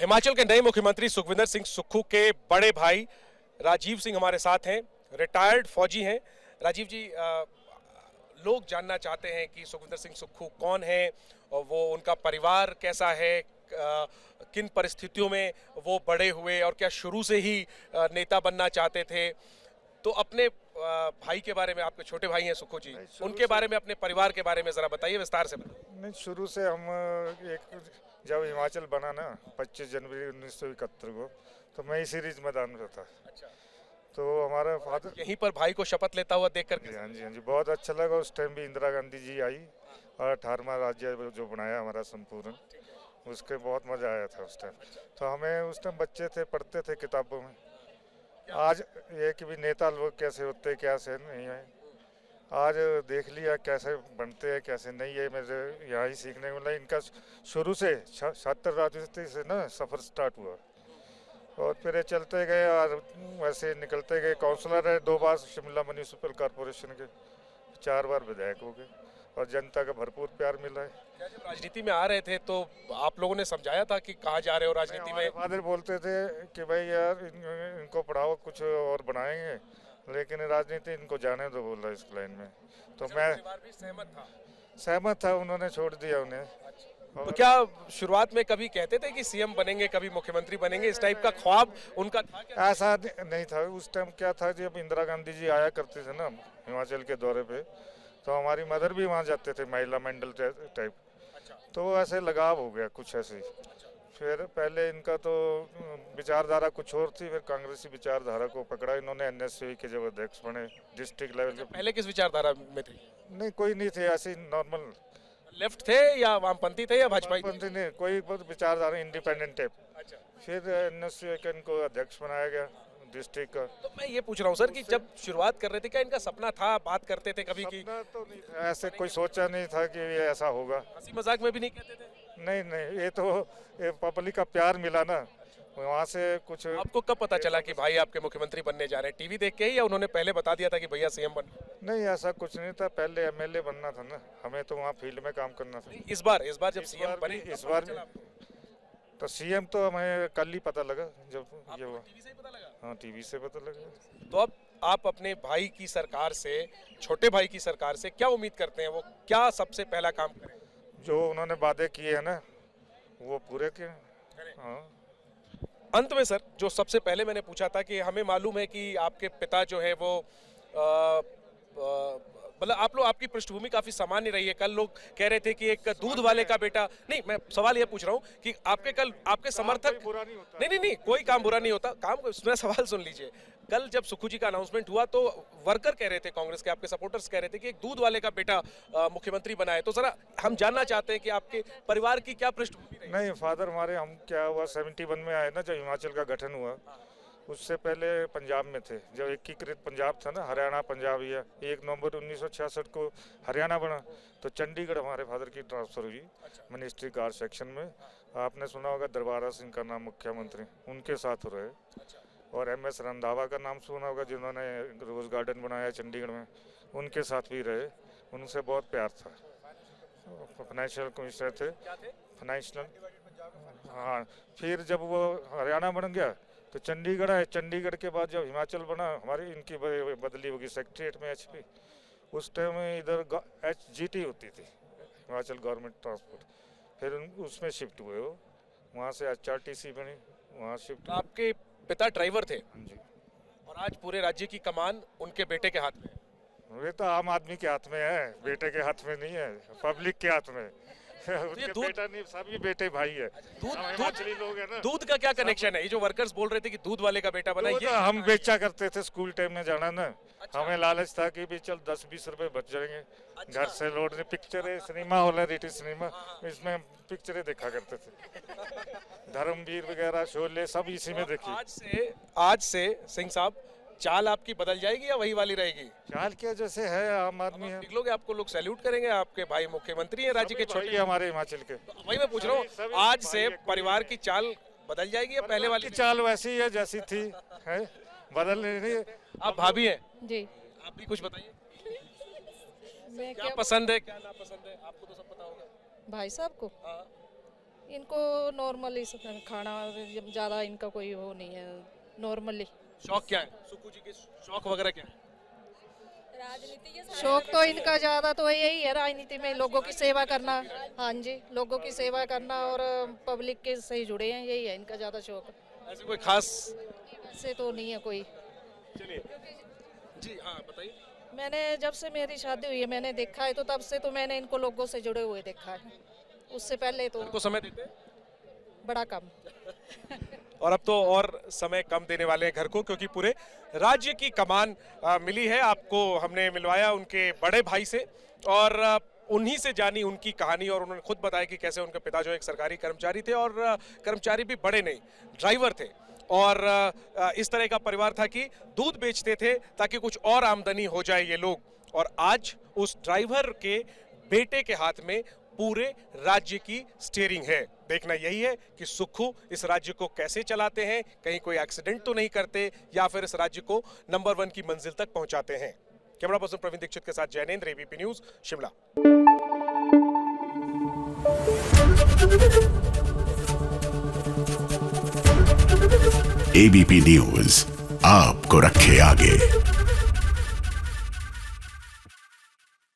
हिमाचल के नए मुख्यमंत्री सुखविंदर सिंह सुक्खू के बड़े भाई राजीव सिंह हमारे साथ हैं, रिटायर्ड फौजी हैं। राजीव जी, लोग जानना चाहते हैं कि सुखविंदर सिंह सुक्खू कौन है और वो उनका परिवार कैसा है, किन परिस्थितियों में वो बड़े हुए और क्या शुरू से ही नेता बनना चाहते थे। तो अपने भाई के बारे में, आपके छोटे भाई हैं सुक्खू जी, उनके बारे में, अपने परिवार के बारे में जरा बताइए, विस्तार से बताइए। नहीं, शुरू से हम जब हिमाचल बना ना 25 जनवरी 1971 को, तो मैं इसी रिज मैदान में था। अच्छा। तो हमारा फादर यहीं पर भाई को शपथ लेता हुआ देख कर हाँ जी, हाँ जी, बहुत अच्छा लगा। उस टाइम भी इंदिरा गांधी जी आई और 18वां राज्य जो बनाया हमारा संपूर्ण, उसके बहुत मजा आया था उस टाइम। तो हमें उस टाइम बच्चे थे, पढ़ते थे किताबों में। आज ये कि भी नेता लोग कैसे होते कैसे नहीं है, आज देख लिया कैसे बनते हैं कैसे नहीं है। मुझे यहाँ ही सीखने को मिला। इनका शुरू से छात्र राजनीति से ना सफ़र स्टार्ट हुआ और फिर ये चलते गए और वैसे निकलते गए। काउंसलर है 2 बार शिमला म्यूनिसिपल कॉरपोरेशन के, 4 बार विधायक हो गए और जनता का भरपूर प्यार मिला है। क्या जब राजनीति में आ रहे थे तो आप लोगों ने समझाया था कि कहाँ जा रहे हो राजनीति में? फादर बोलते थे कि भाई यार इनको पढ़ाओ, कुछ और बनाएंगे, लेकिन राजनीति इनको जाने दो, बोला इस लाइन में। तो मैं भी सहमत था, उन्होंने छोड़ दिया उन्हें। तो क्या शुरुआत में कभी कहते थे कि सीएम बनेंगे, कभी मुख्यमंत्री बनेंगे, इस टाइप का ख्वाब उनका था क्या? ऐसा नहीं था उस टाइम। क्या था, जब इंदिरा गांधी जी आया करते थे ना हिमाचल के दौरे पे, तो हमारी मदर भी वहाँ जाते थे, महिला मंडल टाइप। तो ऐसे लगाव हो गया कुछ ऐसे ही। फिर पहले इनका तो विचारधारा कुछ और थी, फिर कांग्रेसी विचारधारा को पकड़ा इन्होंने। एनएसयूई के जब अध्यक्ष बने डिस्ट्रिक्ट लेवल के। पहले किस विचारधारा में थे? नहीं, कोई नहीं थे, ऐसे नॉर्मल लेफ्ट थे या वामपंथी थे या भाजपा? नहीं, कोई विचारधारा इंडिपेंडेंट टाइप। अच्छा। फिर एनएसयूई के इनको अध्यक्ष बनाया गया डिस्ट्रिक्ट का। तो मैं ये पूछ रहा हूँ सर कि जब शुरुआत कर रहे थे, क्या इनका सपना था, बात करते थे कभी की? सपना तो नहीं था, ऐसे कोई सोचा नहीं था कि ये ऐसा होगा। हंसी मजाक में भी नहीं कहते थे? नहीं नहीं, ये तो पब्लिक का प्यार मिला ना, वहाँ से कुछ। आपको कब पता चला कि भाई आपके मुख्यमंत्री बनने जा रहे हैं? टीवी देख के ही, या उन्होंने पहले बता दिया था कि भैया सीएम बन? नहीं, ऐसा कुछ नहीं था। पहले एमएलए बनना था ना, हमें तो वहाँ फील्ड में काम करना था। इस बार जब सीएम बने, इस बार तो सीएम तो हमें कल ही पता लगा जब ये हुआ। टीवी से ही पता लगा? हाँ, टीवी से पता लगा। तो अब आप अपने भाई की सरकार से, छोटे भाई की सरकार से क्या उम्मीद करते हैं? वो क्या सबसे पहला काम करें? जो उन्होंने वादे किए हैं ना, वो पूरे किए। हाँ। अंत में सर, जो सबसे पहले मैंने पूछा था कि हमें मालूम है कि आपके पिता जो है वो मतलब आप लोग, आपकी पृष्ठभूमि काफी सामान्य रही है। कल लोग कह रहे थे कि एक दूध वाले का बेटा, नहीं, मैं सवाल ये पूछ रहा हूँ कि आपके समर्थक, नहीं, कोई काम बुरा नहीं होता, काम मेरा सवाल सुन लीजिए। कल जब सुक्खू जी का अनाउंसमेंट हुआ तो वर्कर कह रहे थे, कांग्रेस के आपके सपोर्टर्स कह रहे थे कि एक दूध वाले का बेटा मुख्यमंत्री बना है। तो जरा हम जानना चाहते हैं कि आपके परिवार की क्या पृष्ठभूमि रही? नहीं, फादर हमारे, हम क्या हुआ 71 में आए ना, जब हिमाचल का गठन हुआ, उससे पहले पंजाब में थे। जब एकीकृत पंजाब था ना, हरियाणा पंजाब, या 1 नवंबर 1966 को हरियाणा बना, तो चंडीगढ़ हमारे फादर की ट्रांसफर हुई मिनिस्ट्री गार्ड सेक्शन में। आपने सुना होगा दरबारा सिंह का नाम मुख्यमंत्री, उनके साथ रहे। और एमएस रंधावा का नाम सुना होगा, जिन्होंने रोज गार्डन बनाया चंडीगढ़ में, उनके साथ भी रहे। उनसे बहुत प्यार था। फाइनेंशियल कमिश्नर थे, फाइनेंशियल। हाँ, फिर जब वो हरियाणा बन गया तो चंडीगढ़ है। चंडीगढ़ के बाद जब हिमाचल बना, हमारी इनकी बदली होगी सेक्रेटरीट में, एचपी। उस टाइम में इधर एचजीटी होती थी, हिमाचल गवर्नमेंट ट्रांसपोर्ट। फिर उसमें शिफ्ट हुए वो, वहाँ से एचआरटीसी बनी, वहाँ शिफ्ट। आपके पिता ड्राइवर थे? हाँ जी। और आज पूरे राज्य की कमान उनके बेटे के हाथ में है? ये तो आम आदमी के हाथ में है, बेटे के हाथ में नहीं है, पब्लिक के हाथ में। उनके बेटा नहीं, सभी बेटे भाई है। हिमाचली लोग है ना। दूध का क्या कनेक्शन है? ये जो वर्कर्स बोल रहे थे कि दूध वाले का बेटा बना, ये तो हम बेचा करते थे स्कूल टाइम में जाना ना। हमें लालच था कि भी चल 10-20 रुपए बच जाएंगे। घर से लौटने, पिक्चरें, सिनेमा हॉल है, रिटी सिनेमा, इसमें पिक्चरें देखा करते थे। धर्मवीर वगैरह, शोले, सब इसी में देखी। आज से सिंह साहब, चाल आपकी बदल जाएगी या वही वाली रहेगी? चाल क्या, जैसे है, आम आदमी है। निकलोगे, आपको लोग सैल्यूट करेंगे, आपके भाई मुख्यमंत्री हैं राज्य के, छोटे हमारे हिमाचल के। वही मैं पूछ रहा हूँ, आज से परिवार की चाल बदल जाएगी या पहले वाली चाल वैसी है जैसी थी, है, बदल नहीं। आप भाभी हैं जी, आप भी कुछ बताइए। मैं क्या पसंद है, क्या ना पसंद है, आपको तो सब पता होगा। भाई साहब को हाँ। इनको नॉर्मली खाना, ज़्यादा इनका कोई वो नहीं है, नॉर्मली। शौक क्या है सुक्खू जी के, शौक वगैरह क्या है? शौक तो इनका ज़्यादा तो यही है, राजनीति में लोगों की सेवा करना। हाँ जी, लोगों की सेवा करना और पब्लिक के से जुड़े हैं, यही है इनका ज़्यादा शौक। ऐसे कोई खास? ऐसे तो नहीं है कोई। चलिए जी, हाँ बताइए। मैंने जब से मेरी शादी हुई है मैंने देखा है, तो तब से तो मैंने इनको लोगों से जुड़े हुए देखा है, उससे पहले तो इनको समय देते हैं बड़ा कम। और अब तो और समय कम देने वाले हैं घर को, क्योंकि पूरे राज्य की कमान मिली है। आपको हमने मिलवाया उनके बड़े भाई से और उन्हीं से जानी उनकी कहानी, और उन्होंने खुद बताया कि कैसे उनके पिता जो एक सरकारी कर्मचारी थे, और कर्मचारी भी बड़े नहीं, ड्राइवर थे, और इस तरह का परिवार था कि दूध बेचते थे ताकि कुछ और आमदनी हो जाए ये लोग। और आज उस ड्राइवर के बेटे के हाथ में पूरे राज्य की स्टीयरिंग है। देखना यही है कि सुक्खू इस राज्य को कैसे चलाते हैं, कहीं कोई एक्सीडेंट तो नहीं करते, या फिर इस राज्य को नंबर 1 की मंजिल तक पहुंचाते हैं। कैमरा पर्सन प्रवीण दीक्षित के साथ Jainendra, ABP news, Shimla. ABP news आपको रखे आगे।